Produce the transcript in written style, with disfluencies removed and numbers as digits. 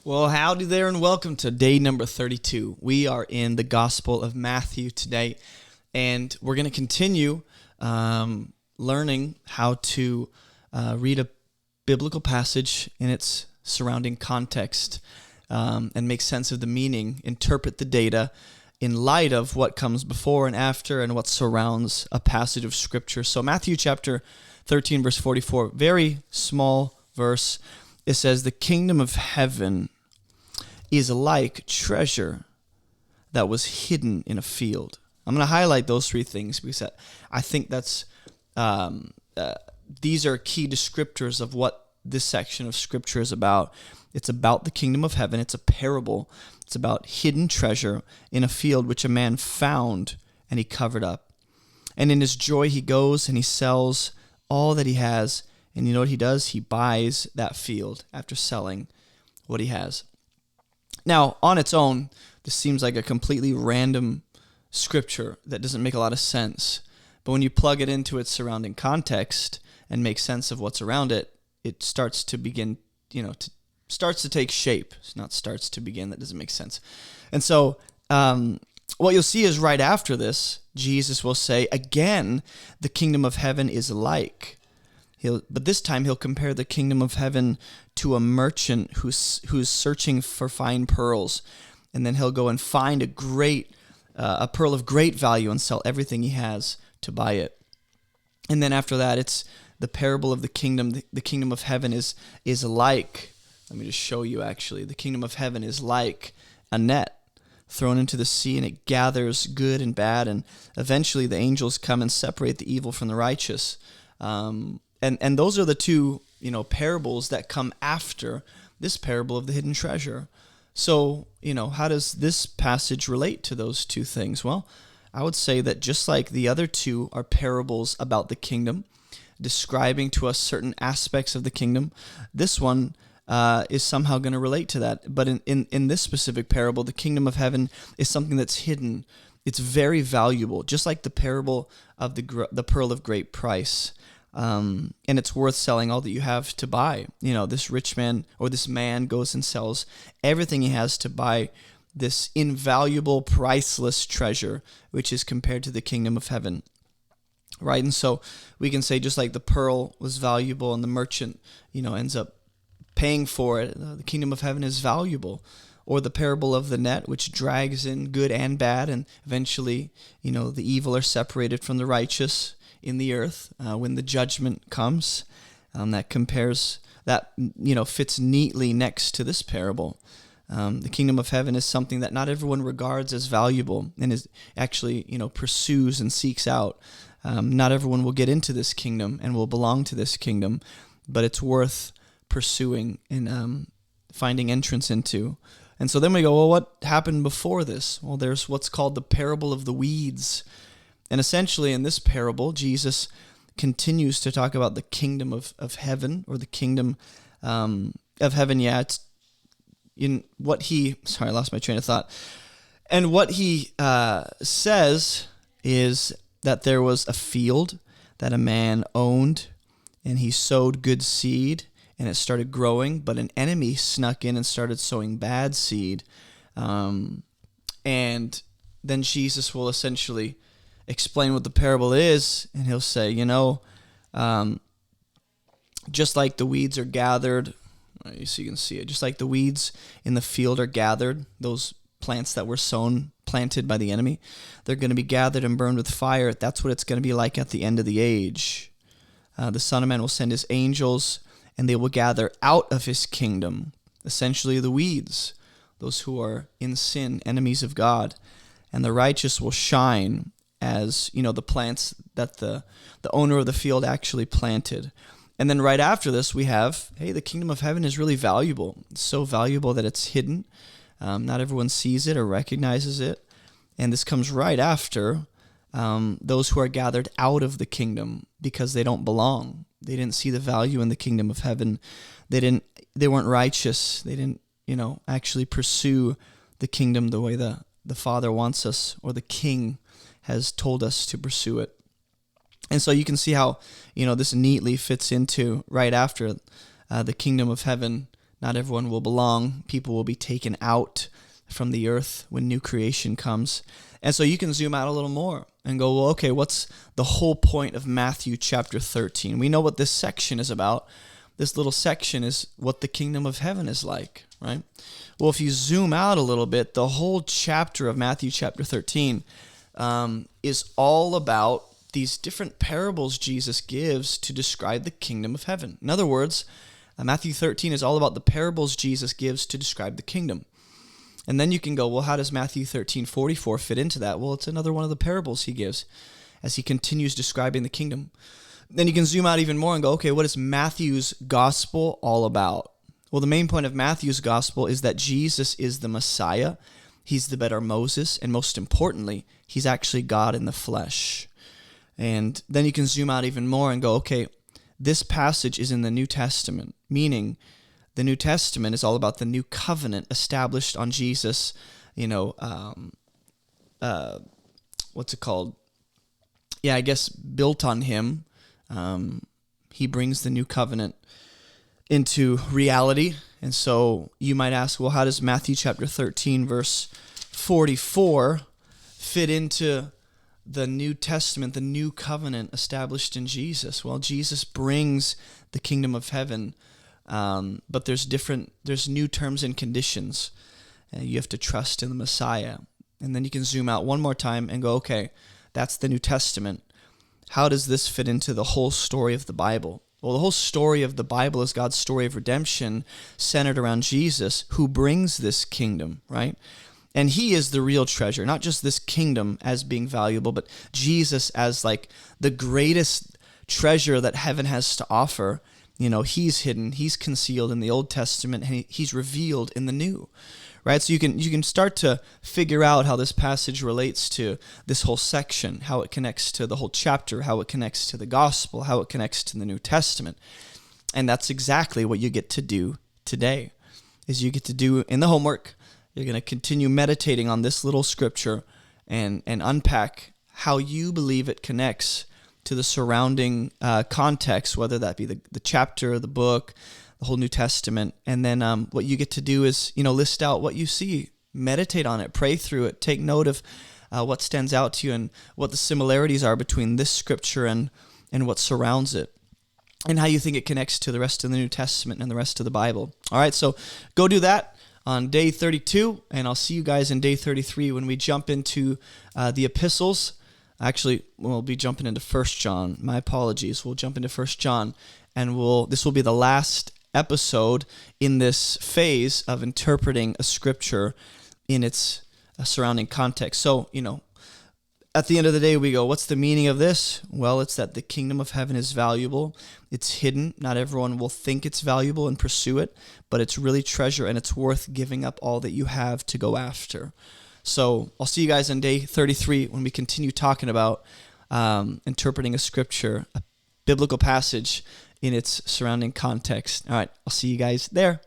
Well, howdy there and welcome to day number 32. We are in the Gospel of Matthew today, and we're going to continue learning how to read a biblical passage in its surrounding context and make sense of the meaning, interpret the data in light of what comes before and after and what surrounds a passage of Scripture. So Matthew chapter 13, verse 44, very small verse. It says, "The kingdom of heaven is like treasure that was hidden in a field." I'm going to highlight those three things because I think that's these are key descriptors of what this section of Scripture is about. It's about the kingdom of heaven. It's a parable. It's about hidden treasure in a field which a man found and he covered up. And in his joy he goes and he sells all that he has. And you know what he does? He buys that field after selling what he has. Now, on its own, this seems like a completely random scripture that doesn't make a lot of sense. But when you plug it into its surrounding context and make sense of what's around it, it starts to begin, starts to take shape. It's not starts to begin. That doesn't make sense. And so what you'll see is right after this, Jesus will say, again, the kingdom of heaven is like. But this time he'll compare the kingdom of heaven to a merchant who's searching for fine pearls, and then he'll go and find a pearl of great value and sell everything he has to buy it. And then after that, it's the parable of the kingdom. The kingdom of heaven is like. Let me just show you. Actually, the kingdom of heaven is like a net thrown into the sea, and it gathers good and bad, and eventually the angels come and separate the evil from the righteous. And those are the two, parables that come after this parable of the hidden treasure. So, how does this passage relate to those two things? Well, I would say that just like the other two are parables about the kingdom, describing to us certain aspects of the kingdom, this one is somehow going to relate to that. But in this specific parable, the kingdom of heaven is something that's hidden. It's very valuable, just like the parable of the pearl of great price. And it's worth selling all that you have to buy. This rich man or this man goes and sells everything he has to buy this invaluable, priceless treasure, which is compared to the kingdom of heaven. Right? And so we can say just like the pearl was valuable and the merchant, ends up paying for it, the kingdom of heaven is valuable. Or the parable of the net, which drags in good and bad, and eventually, the evil are separated from the righteous in the earth when the judgment comes. That fits neatly next to this parable. The kingdom of heaven is something that not everyone regards as valuable and is actually pursues and seeks out. Not everyone will get into this kingdom and will belong to this kingdom, but it's worth pursuing and finding entrance into. And so then we go, well, what happened before this? Well, there's what's called the parable of the weeds. And essentially in this parable, Jesus continues to talk about the kingdom of heaven, or the kingdom of heaven. Yeah, it's in what he... Sorry, I lost my train of thought. And what he says is that there was a field that a man owned, and he sowed good seed, and it started growing, but an enemy snuck in and started sowing bad seed. And then Jesus will essentially explain what the parable is, and he'll say, just like the weeds are gathered, so you can see it, just like the weeds in the field are gathered, those plants that were planted by the enemy, they're going to be gathered and burned with fire. That's what it's going to be like at the end of the age. The Son of Man will send his angels, and they will gather out of his kingdom, essentially the weeds, those who are in sin, enemies of God, and the righteous will shine as, the plants that the owner of the field actually planted. And then right after this, we have, the kingdom of heaven is really valuable. It's so valuable that it's hidden. Not everyone sees it or recognizes it. And this comes right after those who are gathered out of the kingdom because they don't belong. They didn't see the value in the kingdom of heaven. They weren't righteous. They didn't, actually pursue the kingdom the way the Father wants us, or the King has told us to pursue it. And so you can see how, this neatly fits into right after the kingdom of heaven Not everyone will belong. People will be taken out from the earth when new creation comes. And so you can zoom out a little more and go, well, okay, what's the whole point of Matthew chapter 13? We know what this section is about. This little section is what the kingdom of heaven is like, right? Well, if you zoom out a little bit, the whole chapter of Matthew chapter 13 is all about these different parables Jesus gives to describe the kingdom of heaven. In other words, Matthew 13 is all about the parables Jesus gives to describe the kingdom. And then you can go, well, how does Matthew 13:44 fit into that? Well, it's another one of the parables he gives as he continues describing the kingdom. Then you can zoom out even more and go, okay, what is Matthew's gospel all about? Well, the main point of Matthew's gospel is that Jesus is the Messiah. He's the better Moses. And most importantly, he's actually God in the flesh. And then you can zoom out even more and go, okay, this passage is in the New Testament, meaning the New Testament is all about the new covenant established on Jesus, what's it called? Yeah, I guess built on him. He brings the new covenant into reality. And so you might ask, well, how does Matthew chapter 13, verse 44 fit into the New Testament, the new covenant established in Jesus? Well, Jesus brings the kingdom of heaven. But there's new terms and conditions. You have to trust in the Messiah. And then you can zoom out one more time and go, okay, that's the New Testament. How does this fit into the whole story of the Bible? Well, the whole story of the Bible is God's story of redemption centered around Jesus, who brings this kingdom, right? And he is the real treasure, not just this kingdom as being valuable, but Jesus as like the greatest treasure that heaven has to offer. He's hidden, he's concealed in the Old Testament, and he's revealed in the New, right? So you can start to figure out how this passage relates to this whole section, how it connects to the whole chapter, how it connects to the gospel, how it connects to the New Testament. And that's exactly what you get to do today, is you get to do in the homework. You're going to continue meditating on this little scripture and unpack how you believe it connects to the surrounding context, whether that be the chapter, the book, the whole New Testament. And then what you get to do is, list out what you see, meditate on it, pray through it, take note of what stands out to you and what the similarities are between this scripture and what surrounds it, and how you think it connects to the rest of the New Testament and the rest of the Bible. All right, so go do that on day 32, and I'll see you guys in day 33 when we jump into the epistles. Actually, we'll be jumping into 1 John. My apologies. We'll jump into 1 John, and this will be the last episode in this phase of interpreting a scripture in its surrounding context. So, at the end of the day, we go, what's the meaning of this? Well, it's that the kingdom of heaven is valuable. It's hidden. Not everyone will think it's valuable and pursue it, but it's really treasure, and it's worth giving up all that you have to go after. So I'll see you guys on day 33 when we continue talking about interpreting a scripture, a biblical passage in its surrounding context. All right, I'll see you guys there.